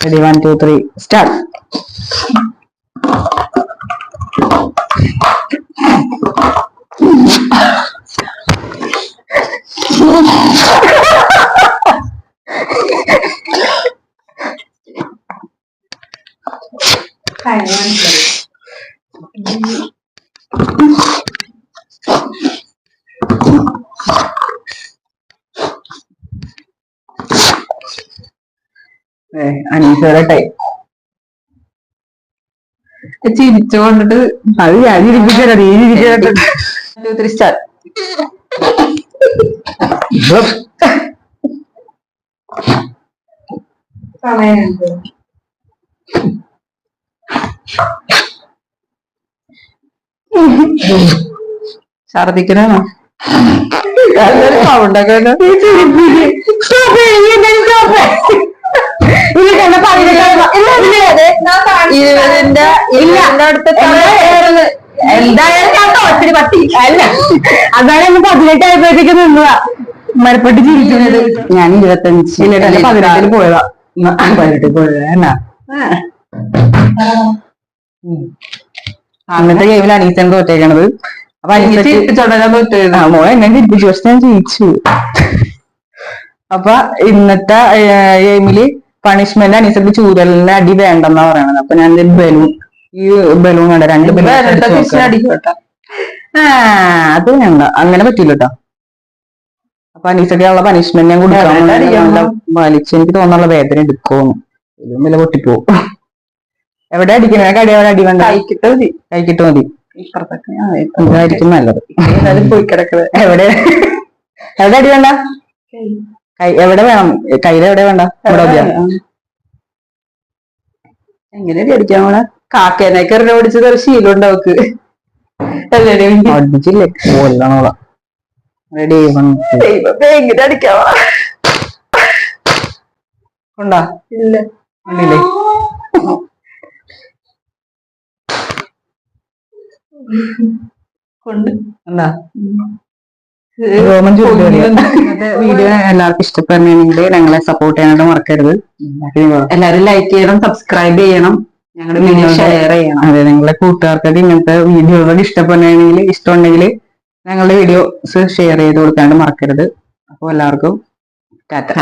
Ready, 1, 2, 3, start. അനീസയുടെ time ചിരിച്ചോണ്ടിട്ട് അത് ഞാൻ ചിരിപ്പിച്ചല്ല നീ ചിരിച്ചിട്ട് 2, 3 സ്റ്റാർട്ട്. ഛർദിക്കണോ സൗണ്ടൊക്കെ എന്തായാലും ഞാൻ തോറ്റൊരു പട്ടി അല്ല അതാണ് നമ്മൾ 18 ആയപ്പോഴത്തേക്ക് നിന്നതാ മരപ്പെട്ട് ചിരിക്കുന്നത്. ഞാൻ 25 18 പോയതാ 18 പോയതാ എന്നാ അന്നത്തെ ഗെയിമിൽ അനീസൻ തോറ്റേക്കണത്. അപ്പൊ മോളെ എന്നെ ചിരിപ്പിച്ചു പക്ഷെ ഞാൻ ജയിച്ചു. അപ്പൊ ഇന്നത്തെ ഗെയിമില് പണിഷ്മെന്റ് അനീസക്ക് ചൂരലിന്റെ അടി വേണ്ടെന്നാ പറയണത്. അപ്പൊ ഞാൻ ബലൂൺ ഈ ബലൂൺ കണ്ട 2 ബലൂൺ അത് വേണ്ട അങ്ങനെ പറ്റൂല കേട്ടോ. അപ്പൊ അനീസക്കുള്ള പണിഷ്മെന്റ് ഞാൻ കൊടുക്കാൻ വലിച്ച് എനിക്ക് തോന്നാനുള്ള വേദന എടുക്കുമെന്ന് ഇതും വില പൊട്ടിപ്പോവും. എവിടെ അടിക്കണ കടിയോടെ അടി വേണ്ട കൈക്കിട്ട് മതി ഇതായിരിക്കും നല്ലത്. പോയി കിടക്കുന്നത് എവിടെ എവിടെ അടി വേണ്ട കൈ എവിടെ വേണം കയ്യിലെവിടെ വേണ്ട എവിടെ എങ്ങനെ അടിക്കാൻ പോണ കാക്കേനൊക്കെ എറിഞ്ഞ ഓടിച്ചത് ഒരു ശീലം ഉണ്ടാവക്ക് അടിച്ചില്ലേ കൊല്ലണോള റെഡി എങ്ങനെ അടിക്കാ കൊണ്ടാ ഇല്ല കണ്ടില്ലേ കൊണ്ട് എന്താ വീഡിയോ എല്ലാവർക്കും ഇഷ്ടപ്പെടുന്നെങ്കിൽ ഞങ്ങളെ സപ്പോർട്ട് ചെയ്യാനായിട്ട് മറക്കരുത്. എല്ലാവരും ലൈക്ക് ചെയ്യണം, സബ്സ്ക്രൈബ് ചെയ്യണം, ഞങ്ങളുടെ വീഡിയോ ഷെയർ ചെയ്യണം. അതെ നിങ്ങളെ കൂട്ടുകാർക്കൊക്കെ ഇങ്ങനത്തെ വീഡിയോകൾ ഇഷ്ടമുണ്ടെങ്കിൽ ഞങ്ങളുടെ വീഡിയോസ് ഷെയർ ചെയ്ത് കൊടുക്കാണ്ട് മറക്കരുത്. അപ്പോൾ എല്ലാവർക്കും ടാറ്റ.